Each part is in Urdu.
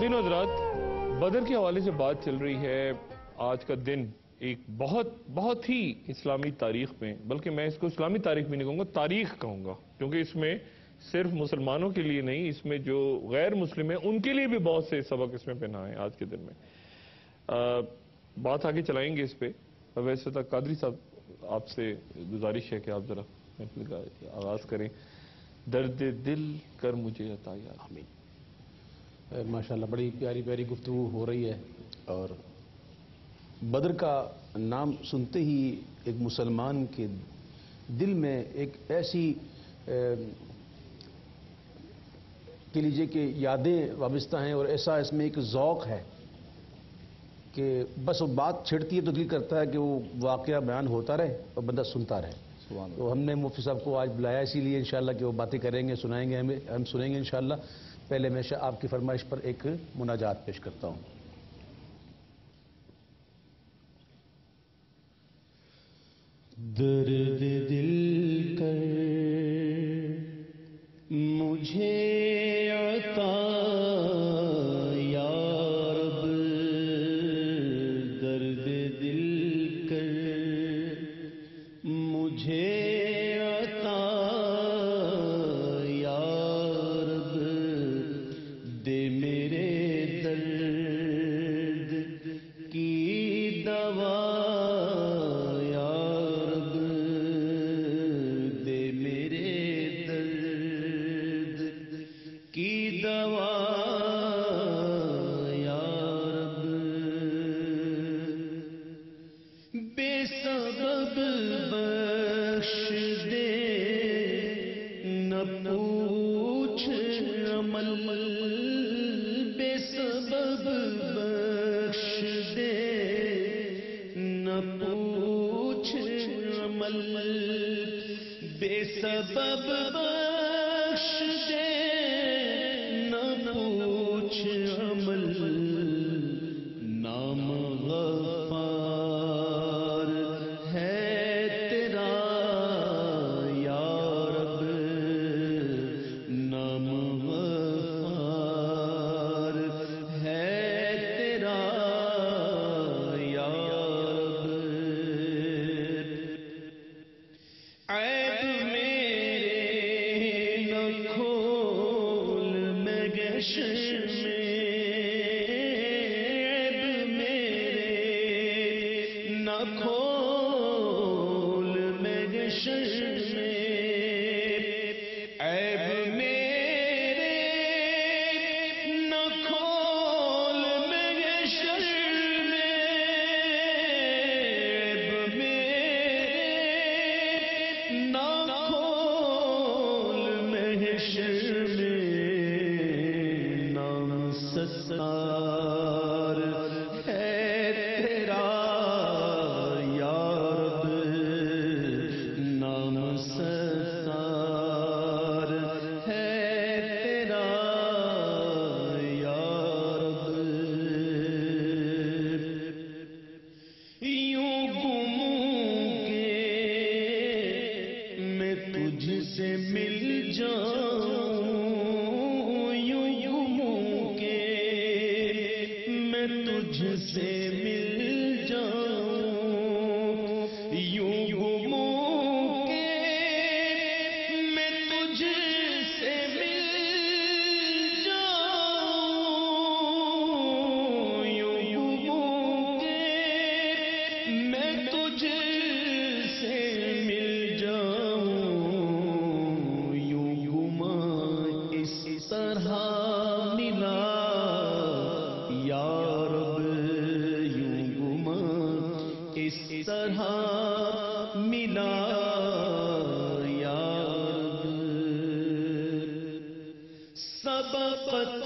خواتین و حضرات، بدر کے حوالے سے بات چل رہی ہے۔ آج کا دن ایک بہت ہی اسلامی تاریخ میں، بلکہ میں اس کو اسلامی تاریخ بھی نہیں کہوں گا، تاریخ کہوں گا، کیونکہ اس میں صرف مسلمانوں کے لیے نہیں، اس میں جو غیر مسلم ہیں ان کے لیے بھی بہت سے سبق اس میں پنہا ہیں۔ آج کے دن میں بات آگے چلائیں گے اس پہ۔ ویسے تک قادری صاحب، آپ سے گزارش ہے کہ آپ ذرا محفل کا آغاز کریں۔ درد دل کر مجھے عطا یا آمین۔ ماشاءاللہ بڑی پیاری پیاری گفتگو ہو رہی ہے، اور بدر کا نام سنتے ہی ایک مسلمان کے دل میں ایک ایسی کہہ لیجیے کہ یادیں وابستہ ہیں، اور ایسا اس میں ایک ذوق ہے کہ بس وہ بات چھڑتی ہے تو دل کرتا ہے کہ وہ واقعہ بیان ہوتا رہے اور بندہ سنتا رہے۔ تو ہم نے مفتی صاحب کو آج بلایا اسی لیے انشاءاللہ کہ وہ باتیں کریں گے، سنائیں گے، ہم سنیں گے انشاءاللہ۔ پہلے میں آپ کی فرمائش پر ایک مناجات پیش کرتا ہوں۔ درد دل کر مجھے عطا یا رب، درد دل کر مجھے عطا یا رب، دے میرے درد کی دوا یا رب، دے میرے درد کی دوا یا رب، بے سبب بخش دے نہ پوچھ عمل، بے سبب بخش دے نہ پوچھ عمل، بے سبب بخش دے نہ پوچھ عمل، نام غفار ہے تیرا یا رب، نام غفار ہے تیرا یا رب، عیب میرے نہ کھول محشر میں، عیب میرے نہ کھول محشر میں، عیب میرے نہ کھول محشر میں، عیب میرے نہ کھول محشر میں، نام ستار ہے تیرا یا رب، نام ستار ہے تیرا یا رب، یوں گموں کے میں تجھ سے مل جاؤں، یوں گموں کے میں تجھ سے مل جاؤں، یوں گموں کے میں تجھ سے مل جاؤں، یوں گموں کے میں تجھ سے مل جاؤں، یوں گما اس طرح ملا یا رب، یوں گما اس طرح ملا یا رب، سبقت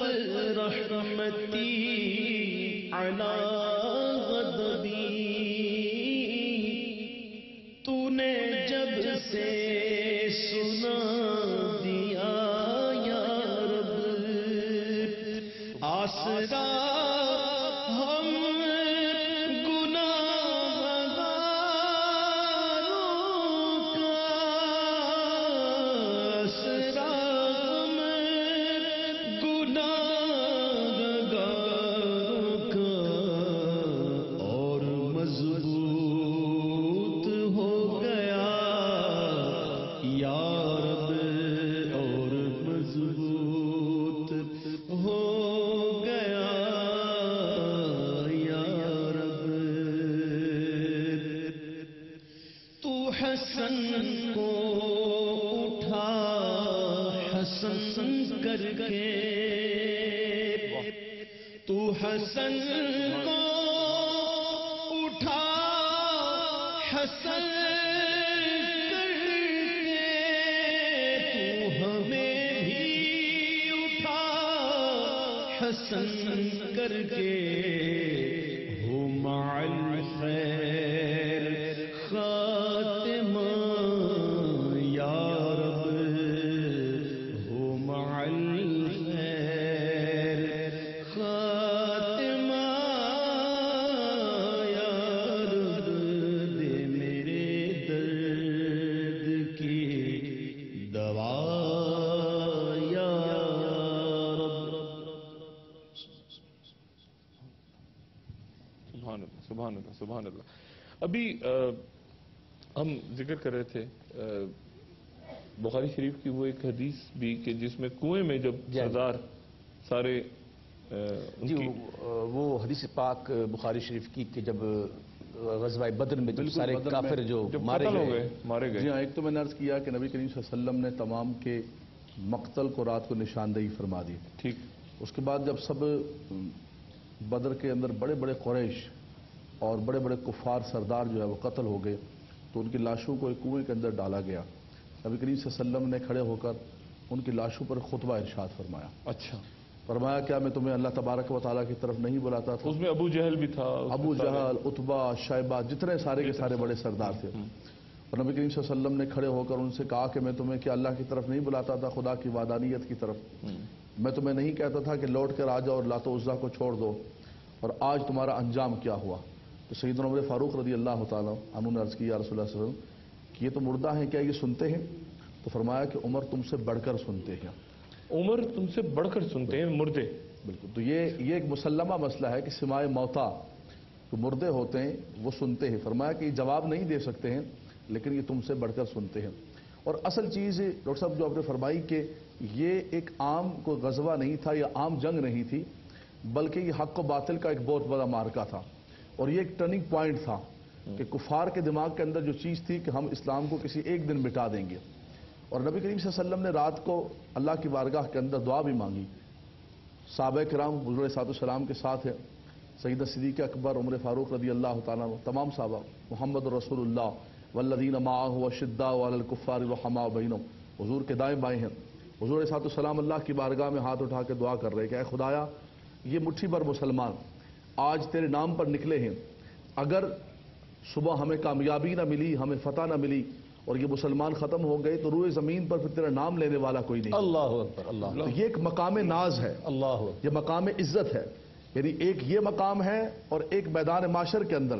رحمتی علی غضبی، تو نے جب سے سنا دیا یا رب، آسرا ہم گناہگاروں کا، آسرا ہم گناہگاروں حسن کو اٹھا حسن کر کے، تو حسن کو اٹھا حسن کر کے، تو ہمیں بھی اٹھا حسن کر کے، ہو مع الخیر خاتمہ یا رب، ہو مع الخیر خاتمہ یا رب، دے میرے درد کی دوا یا رب۔ سبحان اللہ، سبحان اللہ، سبحان اللہ۔ ابھی ہم ذکر کر رہے تھے بخاری شریف کی وہ ایک حدیث بھی کہ جس میں کنویں میں جب سردار سارے جی وہ حدیث پاک بخاری شریف کی کہ جب غزوہ بدر میں جب سارے کافر جو مارے گئے، جی ہاں، ایک تو میں نے عرض کیا کہ نبی کریم صلی اللہ علیہ وسلم نے تمام کے مقتل کو رات کو نشاندہی فرما دی۔ ٹھیک، اس کے بعد جب سب بدر کے اندر بڑے بڑے قریش اور بڑے بڑے کفار سردار جو ہے وہ قتل ہو گئے، تو ان کی لاشوں کو ایک کنویں کے اندر ڈالا گیا۔ نبی کریم صلی اللہ علیہ وسلم نے کھڑے ہو کر ان کی لاشوں پر خطبہ ارشاد فرمایا۔ اچھا، فرمایا کیا میں تمہیں اللہ تبارک و تعالیٰ کی طرف نہیں بلاتا تھا؟ اس میں ابو جہل بھی تھا، ابو جہل، عتبہ، شیبہ، جتنے سارے کے سارے بڑے سردار تھے، اور نبی کریم صلی اللہ علیہ وسلم نے کھڑے ہو کر ان سے کہا کہ میں تمہیں کیا اللہ کی طرف نہیں بلاتا تھا، خدا کی وحدانیت کی طرف؟ میں تمہیں نہیں کہتا تھا کہ لوٹ کر آ جاؤ اور لات و عزا کو چھوڑ دو، اور آج تمہارا انجام کیا ہوا؟ تو سیدنا عمر فاروق رضی اللہ تعالیٰ عنہ نے عرض کیا یا رسول اللہ صلی اللہ علیہ وسلم کہ یہ تو مردہ ہیں، کیا یہ سنتے ہیں؟ تو فرمایا کہ عمر تم سے بڑھ کر سنتے ہیں۔ عمر تم سے بڑھ کر سنتے ہیں مردے؟ بالکل، تو یہ ایک مسلمہ مسئلہ ہے کہ سماع موتا جو مردے ہوتے ہیں وہ سنتے ہیں۔ فرمایا کہ یہ جواب نہیں دے سکتے ہیں لیکن یہ تم سے بڑھ کر سنتے ہیں۔ اور اصل چیز ڈاکٹر صاحب جو آپ نے فرمائی کہ یہ ایک عام کوئی غزوہ نہیں تھا، یہ عام جنگ نہیں تھی، بلکہ یہ حق و باطل کا ایک بہت بڑا مارکہ تھا، اور یہ ایک ٹرننگ پوائنٹ تھا کہ کفار کے دماغ کے اندر جو چیز تھی کہ ہم اسلام کو کسی ایک دن مٹا دیں گے۔ اور نبی کریم صلی اللہ علیہ وسلم نے رات کو اللہ کی بارگاہ کے اندر دعا بھی مانگی۔ صحابہ کرام حضور صلی اللہ علیہ وسلم کے ساتھ ہے، سیدنا صدیق اکبر، عمر فاروق رضی اللہ تعالیٰ عنہ، تمام صحابہ، محمد رسول اللہ والذین معہ اشداء علی الکفار رحماء بینہم، حضور کے دائیں بائیں ہیں۔ حضور صلی اللہ علیہ وسلم اللہ کی بارگاہ میں ہاتھ اٹھا کے دعا کر رہے کہ اے خدایا یہ مٹھی بھر مسلمان آج تیرے نام پر نکلے ہیں، اگر صبح ہمیں کامیابی نہ ملی، ہمیں فتح نہ ملی اور یہ مسلمان ختم ہو گئے تو روئے زمین پر پھر تیرا نام لینے والا کوئی نہیں۔ اللہ اکبر، اللہ تو یہ ایک مقام ناز ہے، اللہ یہ مقام عزت ہے، یعنی ایک یہ مقام ہے، اور ایک میدان معاشر کے اندر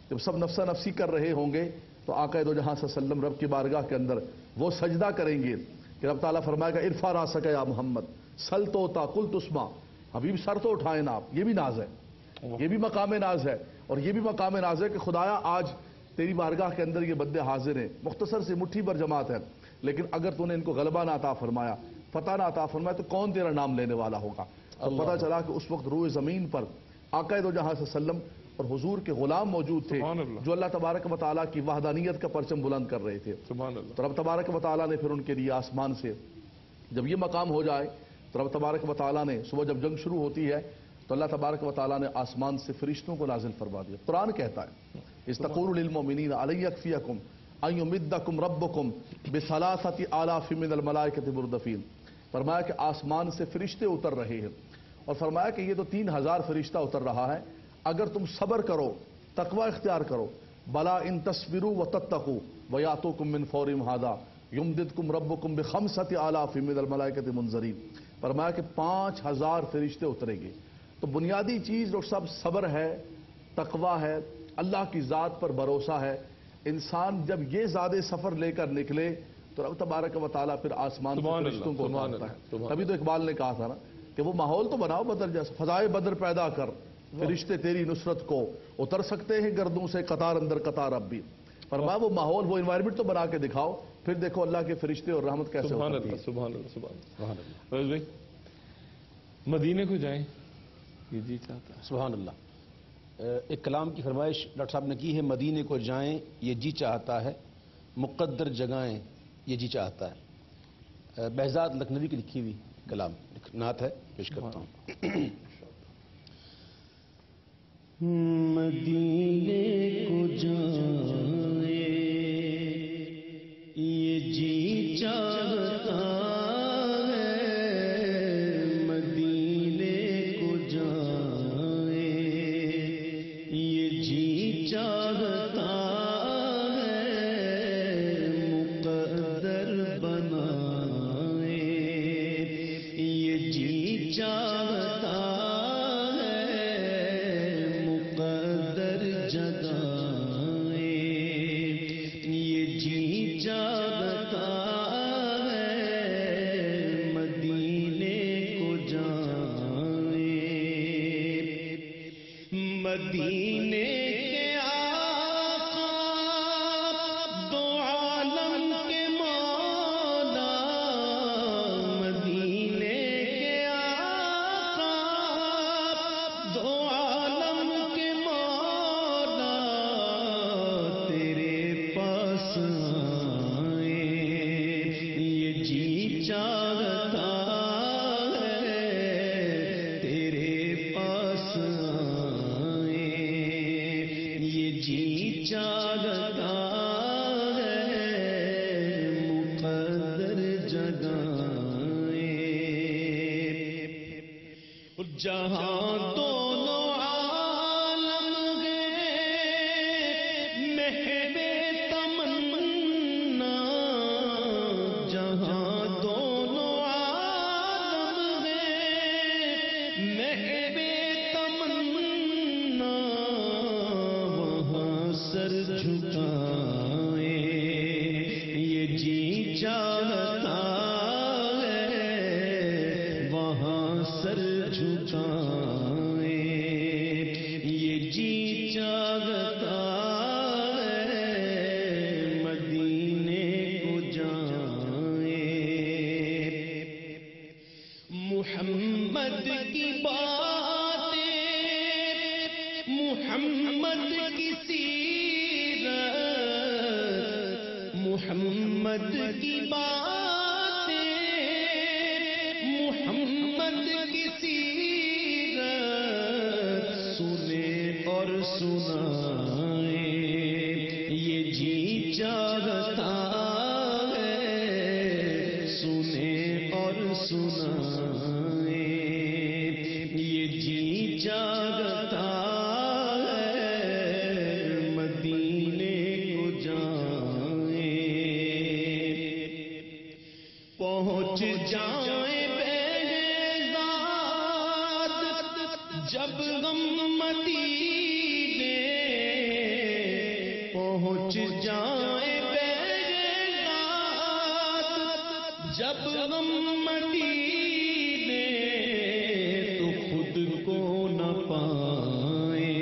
جب سب نفسہ نفسی کر رہے ہوں گے تو آقا دو جہاں صلی اللہ علیہ وسلم رب کی بارگاہ کے اندر وہ سجدہ کریں گے کہ رب تعالیٰ فرمائے گا ارفع راسک یا محمد سل توتا کل تسمع، حبیب سر تو اٹھائیں نا آپ۔ یہ بھی ناز ہے، یہ بھی مقام ناز ہے، اور یہ بھی مقام ناز ہے کہ خدایا آج تیری بارگاہ کے اندر یہ بندے حاضر ہیں، مختصر سے مٹھی بھر جماعت ہے، لیکن اگر تو نے ان کو غلبہ نہ عطا فرمایا، فتح نہ عطا فرمایا تو کون تیرا نام لینے والا ہوگا؟ تو پتہ چلا کہ اس وقت روئے زمین پر آقا دو جہاں صلی اللہ علیہ وسلم اور حضور کے غلام موجود تھے جو اللہ تبارک و تعالیٰ کی وحدانیت کا پرچم بلند کر رہے تھے۔ سبحان اللہ۔ تو رب تبارک و تعالیٰ نے پھر ان کے لیے آسمان سے جب یہ مقام ہو جائے تو رب تبارک و تعالیٰ نے صبح جب جنگ شروع ہوتی ہے تو اللہ تبارک و تعالیٰ نے آسمان سے فرشتوں کو نازل فرما دیا۔ قرآن کہتا ہے استقول للمؤمنین علی یکفیکم ان یمدکم ربکم بثلاثۃ آلاف من الملائکۃ مردفین، فرمایا کہ آسمان سے فرشتے اتر رہے ہیں، اور فرمایا کہ یہ تو 3000 فرشتہ اتر رہا ہے، اگر تم صبر کرو، تقوی اختیار کرو، بلا ان تصبروا وتتقوا ویاتوکم من فورہم ھذا یمددکم ربکم بخمسۃ آلاف من الملائکۃ منذرین، فرمایا کہ 5000 فرشتے اتریں گے۔ تو بنیادی چیز ڈاکٹر صاحب صبر ہے، تقوی ہے، اللہ کی ذات پر بھروسہ ہے۔ انسان جب یہ زیادہ سفر لے کر نکلے تو رب تبارک و تعالیٰ پھر آسمان سے فرشتوں کو اتارتا ہے۔ تبھی تو اقبال نے کہا تھا نا کہ وہ ماحول تو بناؤ بدر جیسا، فضائے بدر پیدا کر، فرشتے تیری نصرت کو اتر سکتے ہیں گردوں سے قطار اندر قطار اب بھی، فرمایا وہ ماحول وہ انوائرمنٹ تو بنا کے دکھاؤ، پھر دیکھو اللہ کے فرشتے اور رحمت کیسے سبحان اترتی اللہ، ہے۔ سبحان اللہ، سبحان اللہ۔ فیض بھائی مدینے کو جائیں یہ جی چاہتا ہے۔ سبحان اللہ۔ ایک کلام کی فرمائش ڈاکٹر صاحب نے کی ہے، مدینے کو جائیں یہ جی چاہتا ہے، مقدر جگہیں یہ جی چاہتا ہے. بہزاد لکھنوی کی لکھی ہوئی کلام نعت ہے، پیش کرتا ہوں. مدینے کو جائیں یہ جی چاہتا ہے، مدینے کو جائیں یہ جی چاہتا ہے، مقدر بنائیں یہ جی چاہتا جگائیں یہ جی چاہتا ہے، مدینے کو جائیں. مدینے کے آقا دو عالم کے مولا، مدینے کے آقا دو عالم کے مولا تیرے پاس آئیں یہ جی چاہتا ہے، تیرے پاس آئیں یہ جی چاہتا ہے، مقدر جگائیں. جہاں دونوں عالم گئے محب تمنا، جہاں دونوں عالم گئے محب تمنا، وہاں سر جھکائیں یہ جی چاہتا ہے، وہاں سر جھکائیں یہ جی چاہتا ہے، مدینے کو جائیں. محمد کی باتیں، محمد کی سیرت، محمد کی باتیں، محمد کی سیرت سنے اور سنائیں یہ جی چاہتا ہے، سنے اور سنائیں یہ جی چاہتا ہے، مدینے کو جائیں. پہنچ جائیں بہزاد جب غم مدینے، پہنچ جائیں بہزاد جب غم مدینے، تو خود کو نہ پائیں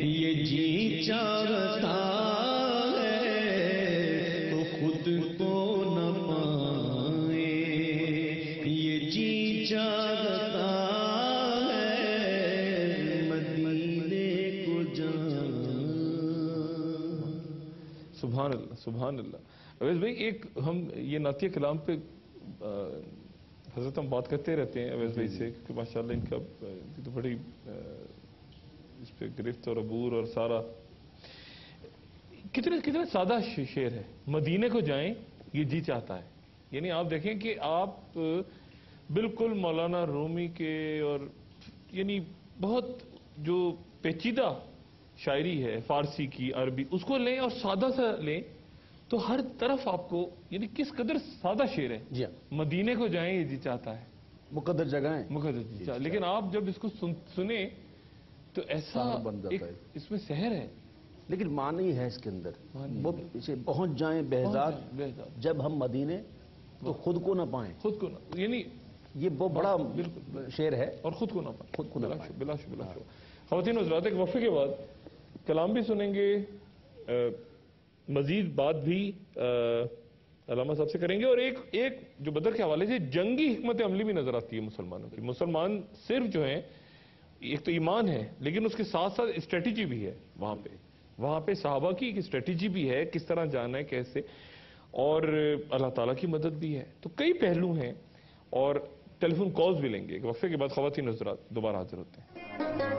یہ جی چاہتا ہے، تو خود کو نہ پائیں یہ جی چاہتا ہے، مدینے کو جائیں. سبحان اللہ سبحان اللہ. اویس بھائی ایک ہم یہ نعتیہ کلام پہ حضرت ہم بات کرتے رہتے ہیں اویس بھائی سے کہ ماشاءاللہ ان کا تو بڑی اس پہ گرفت اور عبور اور سارا کتنا سادہ شعر ہے. مدینے کو جائیں یہ جی چاہتا ہے، یعنی آپ دیکھیں کہ آپ بالکل مولانا رومی کے اور یعنی بہت جو پیچیدہ شاعری ہے فارسی کی عربی اس کو لیں اور سادہ سا لیں تو ہر طرف آپ کو یعنی کس قدر سادہ شعر ہے. جی ہاں، مدینے کو جائیں یہ جی چاہتا ہے، مقدر جگہیں مقدر جی چاہتا ہے. لیکن آپ جب اس کو سنیں تو ایسا سحر بن جاتا ایک ہے. اس میں سحر ہے. لیکن معنی ہے اس کے اندر معنی وہ اسے پہنچ جائیں بہزاد بہزاد جب ہم مدینے تو خود کو نہ پائیں. خود کو نہ یعنی یہ بہت بڑا بالکل شعر ہے. اور خود کو نہ پائیں. خود کو نہ پائیں. بلا شبہ. خواتین حضرات ایک وقفے کے بعد کلام بھی سنیں گے، مزید بات بھی علامہ صاحب سے کریں گے، اور ایک جو بدر کے حوالے سے جنگی حکمت عملی بھی نظر آتی ہے مسلمانوں کی. مسلمان صرف جو ہیں ایک تو ایمان ہے لیکن اس کے ساتھ ساتھ اسٹریٹجی بھی ہے وہاں پہ. وہاں پہ صحابہ کی ایک اسٹریٹجی بھی ہے کس طرح جانا ہے کیسے, اور اللہ تعالیٰ کی مدد بھی ہے. تو کئی پہلو ہیں اور ٹیلی فون کالز بھی لیں گے. ایک وقفے کے بعد خواتین حضرات دوبارہ حاضر ہوتے ہیں.